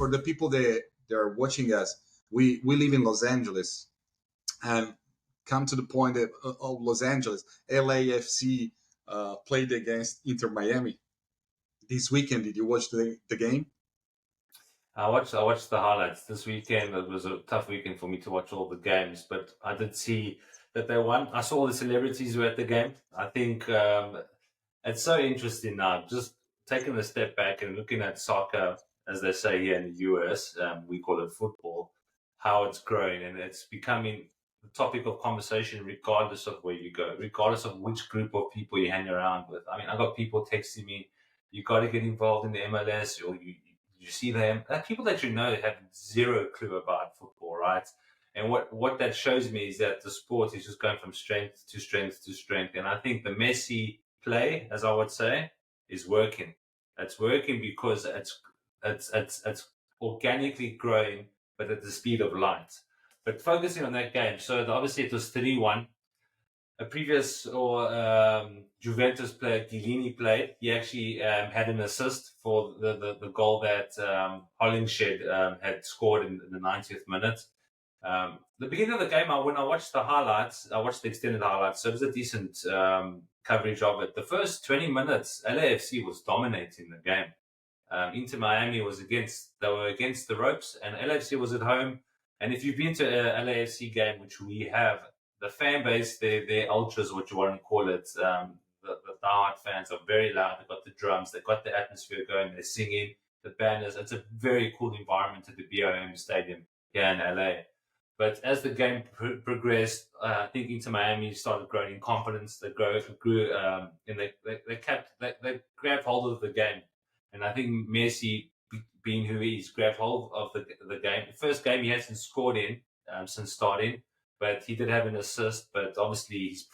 for the people that are watching us, we live in Los Angeles, and come to the point of Los Angeles. LAFC played against Inter Miami this weekend. Did you watch the game? I watched the highlights this weekend. It was a tough weekend for me to watch all the games, but I did see that they won. I saw all the celebrities who were at the game. I think it's so interesting now, just taking a step back and looking at soccer, as they say here in the US, we call it football, how it's growing, and it's becoming the topic of conversation regardless of where you go, regardless of which group of people you hang around with. I mean, I got people texting me, you got to get involved in the MLS, or you see them, people that you know have zero clue about football, right? And what that shows me is that the sport is just going from strength to strength to strength. And I think the Messi play, as I would say, is working. It's working because it's organically growing, but at the speed of light. But focusing on that game, so obviously it was 3-1. A previous Juventus player, Chiellini, played. He actually had an assist for the goal that Hollingshed had scored in the 90th minute. The beginning of the game, when I watched the highlights, I watched the extended highlights, so it was a decent coverage of it. The first 20 minutes, LAFC was dominating the game. Inter Miami were against the ropes, and LAFC was at home. And if you've been to a LAFC game, which we have, the fan base, their ultras, what you want to call it, the diehard fans are very loud. They've got the drums, they've got the atmosphere going, they're singing, the banners. It's a very cool environment at the BOM Stadium here in LA. But as the game progressed, I think Inter Miami started growing in confidence. They grew, and they grabbed hold of the game. And I think Messi, being who he is, grabbed hold of the game. The first game he hasn't scored in since starting, but he did have an assist. But obviously his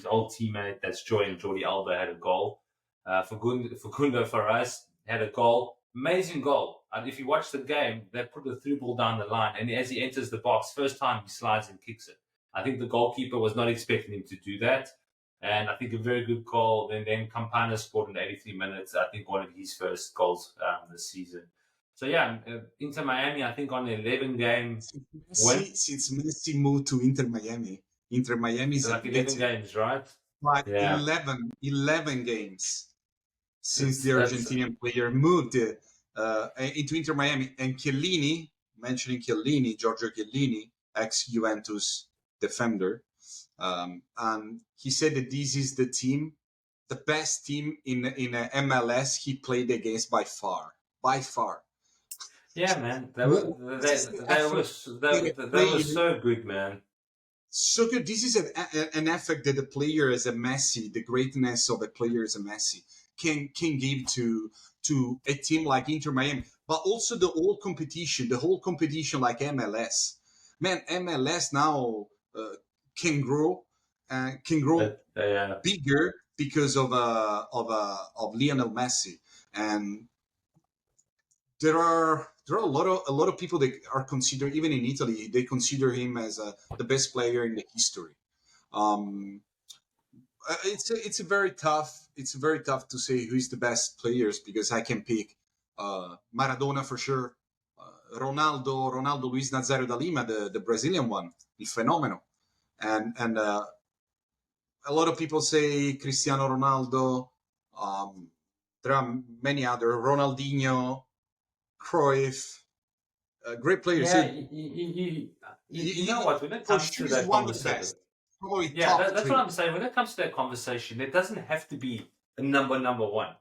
old teammate that's joined, Jordi Alba, had a goal. Facundo Farras had a goal. Amazing goal. And if you watch the game, they put the through ball down the line, and as he enters the box, first time he slides and kicks it. I think the goalkeeper was not expecting him to do that. And I think a very good goal. Then Campana scored in 83 minutes. I think one of his first goals this season. So yeah, Inter Miami, I think on 11 games. Since Messi moved to Inter Miami is like 11 games, right? Like yeah. 11 games since the Argentinian player moved into Inter Miami. And Chiellini, mentioning Chiellini, Giorgio Chiellini, ex-Juventus defender, and he said that this is the best team in MLS he played against by far. Yeah, man, that was so good, man. So good. This is an effect that the player as a Messi, the greatness of a player as a Messi, can give to a team like Inter Miami, but also the whole competition like MLS. Man, MLS now can grow bigger because of Lionel Messi, and there are a lot of people that are considered, even in Italy, they consider him as the best player in the history. It's very tough to say who is the best players, because I can pick Maradona for sure, Ronaldo, Luis Nazario da Lima, the Brazilian one, il fenomeno, and a lot of people say Cristiano Ronaldo. There are many other, Ronaldinho, Cruyff, great players. Yeah, you know what? When it comes to that conversation, that's what I'm saying. When it comes to that conversation, it doesn't have to be a number one,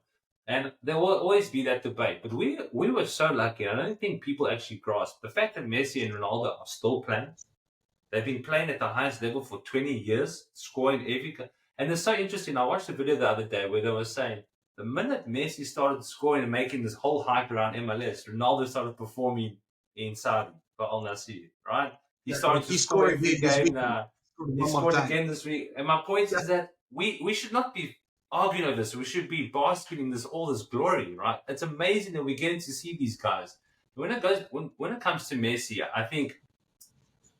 and there will always be that debate. But we were so lucky. I don't think people actually grasp the fact that Messi and Ronaldo are still playing. They've been playing at the highest level for 20 years, scoring every. And it's so interesting. I watched a video the other day where they were saying, the minute Messi started scoring and making this whole hype around MLS, Ronaldo started performing in Saudi for Al Nassr, right? He started to score every game now. He scored again this week. And my point is that we should not be arguing over this. We should be basking in all this glory, right? It's amazing that we're getting to see these guys. When it comes to Messi, I think,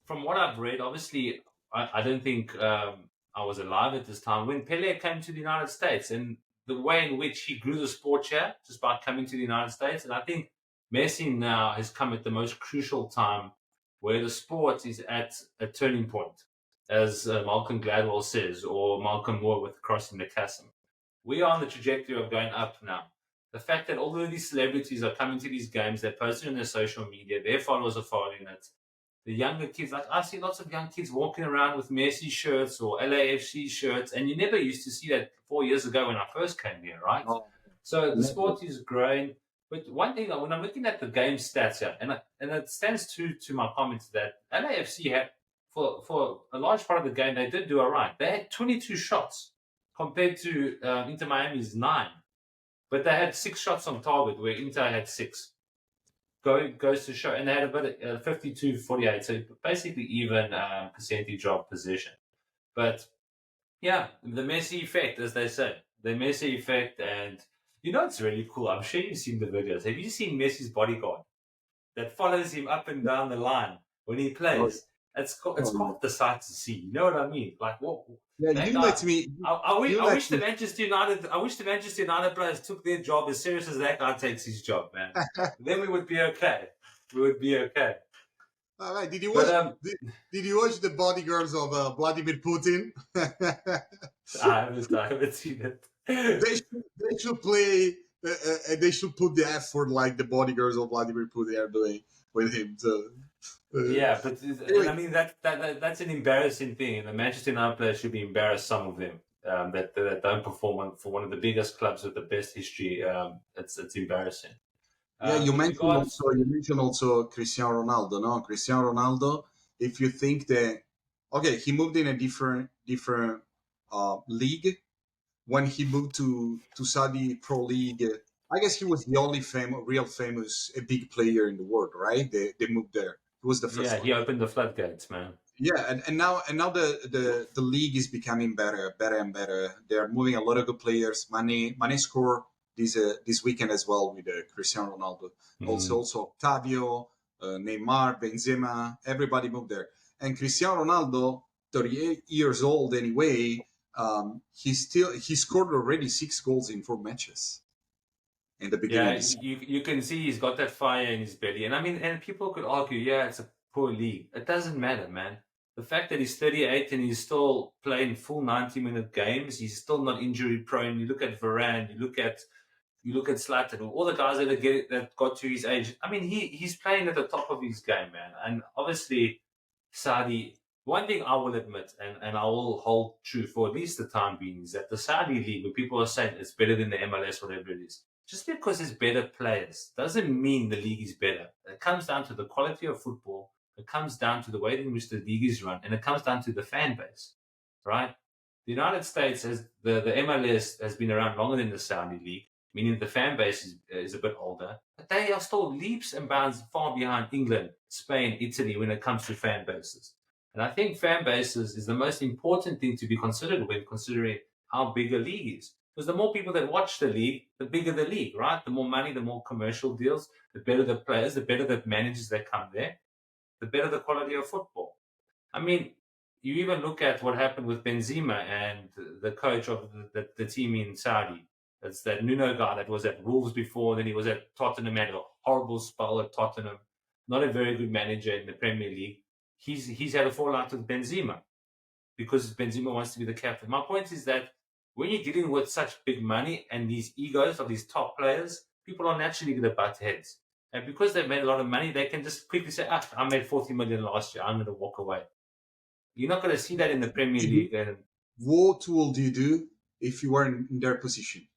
from what I've read, obviously, I don't think I was alive at this time when Pele came to the United States, and the way in which he grew the sport here just by coming to the United States. And I think Messi now has come at the most crucial time where the sport is at a turning point, as Malcolm Gladwell says, or Malcolm Moore with Crossing the Chasm. We are on the trajectory of going up now. The fact that all of these celebrities are coming to these games, they're posting on their social media, their followers are following it. The younger kids, like I see lots of young kids walking around with Messi shirts or LAFC shirts, and you never used to see that 4 years ago when I first came here, right? Oh, So the never. sport is growing. But one thing, when I'm looking at the game stats here, and it stands true to my comments that LAFC had, for a large part of the game, they did do all right. They had 22 shots compared to Inter Miami's 9. But they had 6 shots on target where Inter had 6. Goes to show, and they had a bit of 52-48, so basically even percentage of possession. But yeah, the Messi effect, as they say, the Messi effect, and you know it's really cool. I'm sure you've seen the videos. Have you seen Messi's bodyguard that follows him up and down the line when he plays? It's quite the sight to see. You know what I mean? Like what? Yeah, you let me. I wish the Manchester United players took their job as serious as that guy takes his job, man. Then we would be okay. We would be okay. All right. Did you watch? Did you watch the bodyguards of Vladimir Putin? I haven't seen it. They should play. They should put the effort like the bodyguards of Vladimir Putin are doing with him. So, yeah, but anyway. I mean that's an embarrassing thing. And the Manchester United players should be embarrassed. Some of them that don't perform for one of the biggest clubs with the best history. It's embarrassing. Yeah, you mentioned also Cristiano Ronaldo. No, Cristiano Ronaldo. If you think that, okay, he moved in a different league. When he moved to Saudi Pro League, I guess he was the only real famous big player in the world, right? They moved there. He was the first. Yeah, he opened the floodgates, man. Yeah, and now the league is becoming better and better. They are moving a lot of good players. Mane scored this weekend as well with Cristiano Ronaldo. Mm-hmm. Also Octavio, Neymar, Benzema, everybody moved there. And Cristiano Ronaldo, 38 years old anyway, he scored already 6 goals in 4 matches. In the beginning, you can see he's got that fire in his belly. And I mean, and people could argue, yeah, it's a poor league. It doesn't matter, man. The fact that he's 38 and he's still playing full 90-minute games, he's still not injury prone. You look at Varane, you look at Zlatan, all the guys that got to his age. I mean, he's playing at the top of his game, man. And obviously, Saudi. One thing I will admit, and I will hold true for at least the time being, is that the Saudi league, when people are saying it's better than the MLS, whatever it is, just because there's better players doesn't mean the league is better. It comes down to the quality of football. It comes down to the way in which the league is run, and it comes down to the fan base, right? The United States the MLS has been around longer than the Saudi league, meaning the fan base is a bit older, but they are still leaps and bounds far behind England, Spain, Italy when it comes to fan bases. And I think fan bases is the most important thing to be considered when considering how big a league is. Because the more people that watch the league, the bigger the league, right? The more money, the more commercial deals, the better the players, the better the managers that come there, the better the quality of football. I mean, you even look at what happened with Benzema and the coach of the team in Saudi. That's that Nuno guy that was at Wolves before, then he was at Tottenham, had a horrible spell at Tottenham, not a very good manager in the Premier League. He's had a fallout with Benzema because Benzema wants to be the captain. My point is that when you're dealing with such big money and these egos of these top players, people are naturally going to butt heads. And because they've made a lot of money, they can just quickly say, I made 40 million last year, I'm going to walk away. You're not going to see that in the Premier League. And what would you do if you were in their position?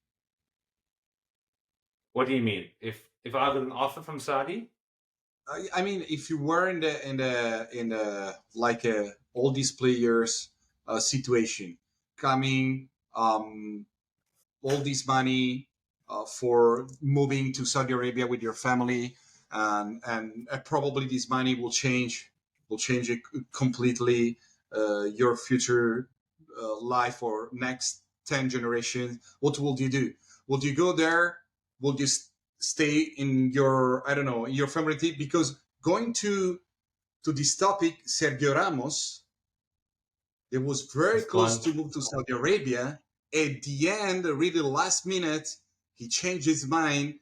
What do you mean? If I got an offer from Saudi? I mean, if you were in the like all these players situation, coming all this money for moving to Saudi Arabia with your family, and probably this money will change it completely your future life or next 10 generations. What will you do? Will you go there? Will you stay in your, I don't know, in your family team? Because going to this topic, Sergio Ramos, it was very close to move to Saudi Arabia. At the end, really last minute, he changed his mind.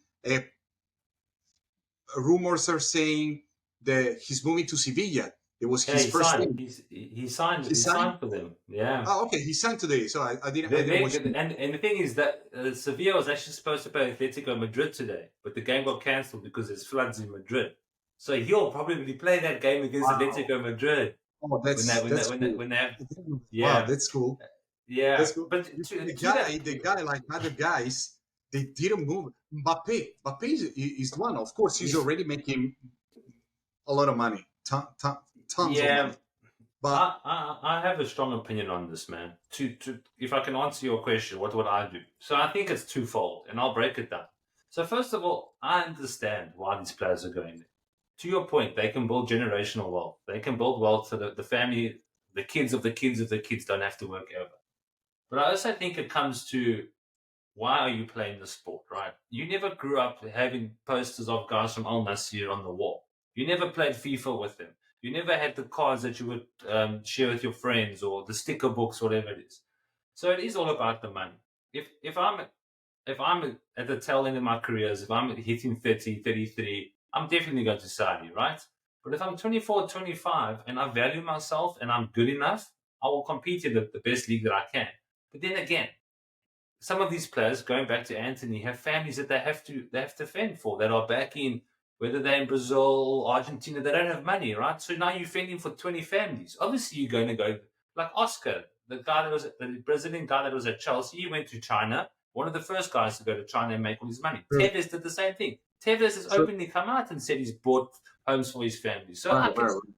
rumors are saying that he's moving to Sevilla. It was Yeah, his he first signed. team. He signed. He He signed. signed for them. Yeah. Oh, okay. He signed today, so I didn't watch. And the thing is that Sevilla was actually supposed to play Atletico Madrid today, but the game got cancelled because there's floods in Madrid. So he'll probably play that game against Wow. Atletico Madrid Oh, that's cool. when they have, Wow, yeah, that's cool. yeah. That's cool. But The guy, like other guys, they didn't move. Mbappe is one. Of course, he's already making a lot of money, tons of money. But I have a strong opinion on this, man. If I can answer your question, what would I do? So I think it's twofold, and I'll break it down. So first of all, I understand why these players are going there. To your point, they can build generational wealth. They can build wealth so that the family, the kids of the kids of the kids don't have to work ever. But I also think it comes to why are you playing the sport, right? You never grew up having posters of guys from Al Nassr on the wall. You never played FIFA with them. You never had the cards that you would share with your friends or the sticker books, whatever it is. So it is all about the money. If I'm at the tail end of my careers, if I'm hitting 30, 33, I'm definitely going to Saudi, right? But if I'm 24, 25 and I value myself and I'm good enough, I will compete in the best league that I can. But then again, some of these players, going back to Anthony, have families that they have to fend for, that are back in, whether they're in Brazil, Argentina, they don't have money, right? So now you're fending for 20 families. Obviously, you're going to go like Oscar, the Brazilian guy that was at Chelsea. He went to China, one of the first guys to go to China and make all his money. True. Tevez did the same thing. Tevez has openly come out and said he's bought homes for his family. So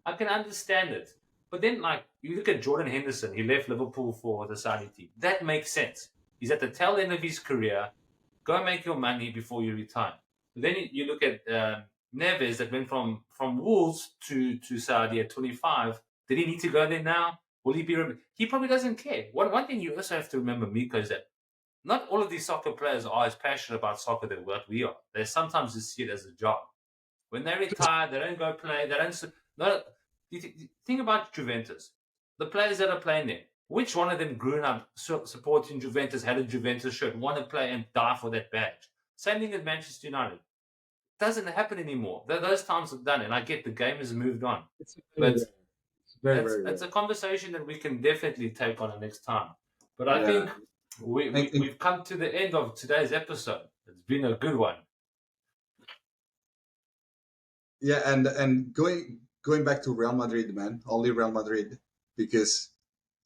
I can understand it. But then, like, you look at Jordan Henderson, he left Liverpool for the Saudi team. That makes sense. He's at the tail end of his career. Go make your money before you retire. But then you look at Neves that went from Wolves to Saudi at 25. Did he need to go there now? Will he be? He probably doesn't care. One thing you also have to remember, Mico, is that not all of these soccer players are as passionate about soccer than what we are. They sometimes just see it as a job. When they retire, they don't go play. They don't. No, think about Juventus. The players that are playing there. Which one of them grew up supporting Juventus, had a Juventus shirt, want to play and die for that badge? Same thing at Manchester United. Doesn't happen anymore. Those times are done, and I get the game has moved on. But it's a conversation that we can definitely take on the next time. But I think we've come to the end of today's episode. It's been a good one. Yeah, and going back to Real Madrid, man, only Real Madrid, because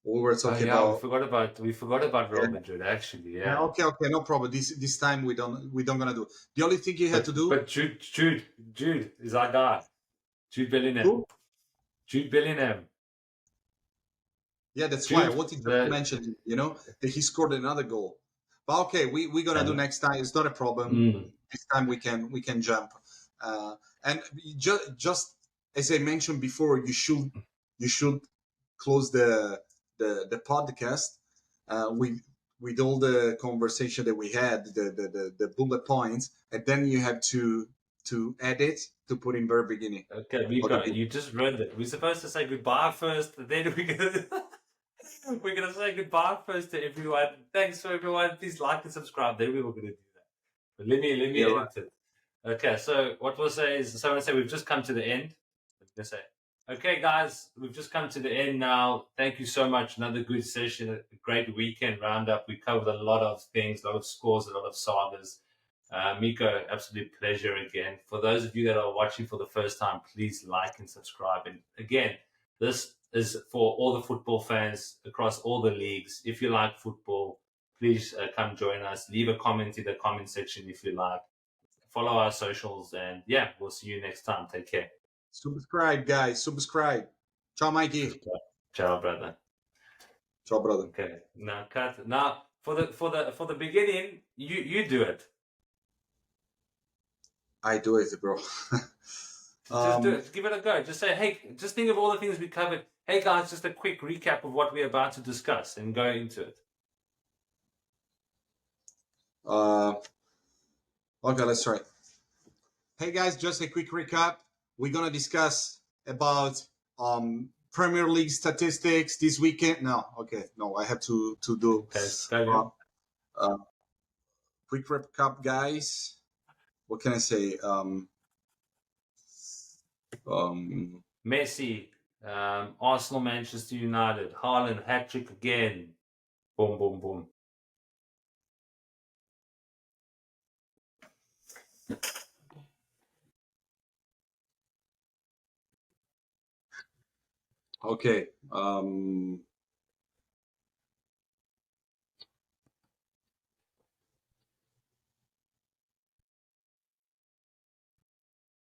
we were talking about. We forgot about Real Madrid, actually. Yeah. Okay, no problem. This time we don't gonna do. The only thing you had to do. But Jude is our guy. Jude Bellingham. Who? Jude Bellingham. Yeah, that's why I wanted to mention. That he scored another goal. But okay, we're gonna do next time. It's not a problem. This time we can jump. And just as I mentioned before, you should close the podcast with all the conversation that we had, the bullet points, and then you have to edit to put in very beginning. Okay, you just ruined it. We're supposed to say goodbye first, then we're gonna say goodbye first to everyone. Thanks for everyone. Please like and subscribe. Then we were gonna do that. But let me edit it. Okay, so what we'll say is, so I'm going to say we've just come to the end. I'm going to say, okay, guys, we've just come to the end now. Thank you so much. Another good session, a great weekend roundup. We covered a lot of things, a lot of scores, a lot of sagas. Mico, absolute pleasure again. For those of you that are watching for the first time, please like and subscribe. And again, this is for all the football fans across all the leagues. If you like football, please come join us. Leave a comment in the comment section if you like. Follow our socials, and yeah, we'll see you next time. Take care. Subscribe, guys. Subscribe. Ciao, Mikey. Ciao, brother. Ciao, brother. Okay. Now cut. Now for the beginning, you do it. I do it, bro. Just do it. Give it a go. Just say, hey, just think of all the things we covered. Hey guys, just a quick recap of what we're about to discuss and go into it. Okay, let's try. Hey guys, just a quick recap. We're gonna discuss about Premier League statistics this weekend. No, I have to do. Okay, quick recap, guys. What can I say? Messi, Arsenal, Manchester United, Haaland, hat-trick again. Boom, boom, boom. Okay.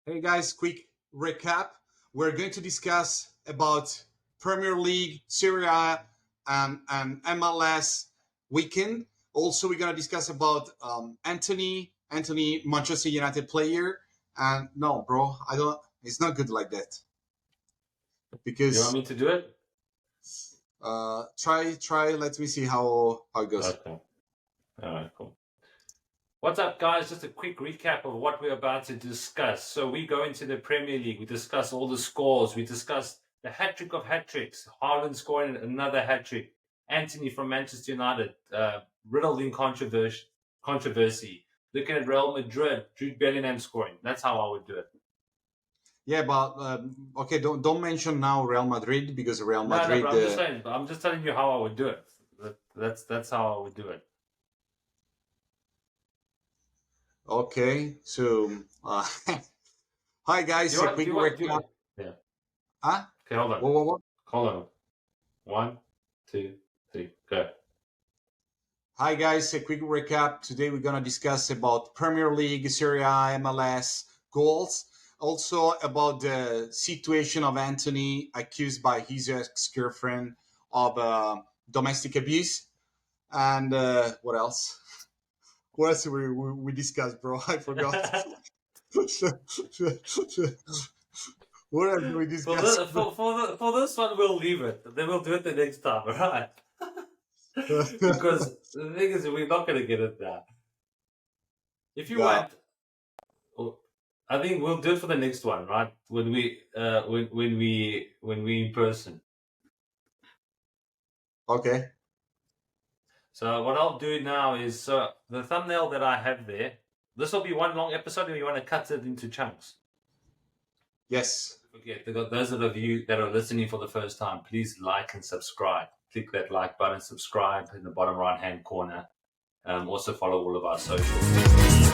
Hey guys, quick recap. We're going to discuss about Premier League, Serie A, and MLS weekend. Also, we're going to discuss about Anthony, Manchester United player. And no, bro, I don't. It's not good like that. Because You want me to do it? try. Let me see how it goes. Okay. All right, cool. What's up, guys? Just a quick recap of what we're about to discuss. So we go into the Premier League. We discuss all the scores. We discuss the hat-trick of hat-tricks. Haaland scoring another hat-trick. Anthony from Manchester United, riddled in controversy. Looking at Real Madrid, Jude Bellingham scoring. That's how I would do it. Yeah, but okay, don't mention now Real Madrid because Real Madrid. No, but I'm just telling you how I would do it. That's how I would do it. Okay, so hi guys, Yeah. Huh? Okay, hold on. What? Hold on. 1, 2, 3, go. Hi guys, a quick recap. Today we're gonna discuss about Premier League, Serie A, MLS goals. Also about the situation of Anthony accused by his ex-girlfriend of domestic abuse. And what else? What else we discussed, bro? I forgot. What else did we discuss? For this one, we'll leave it. Then we'll do it the next time, all right? Because the thing is, we're not going to get it now. If you want, I think we'll do it for the next one, right? When we in person. Okay. So what I'll do now is the thumbnail that I have there. This will be one long episode, or you want to cut it into chunks? Yes. Okay. Those of you that are listening for the first time, please like and subscribe. Click that like button, subscribe in the bottom right-hand corner. Also follow all of our socials.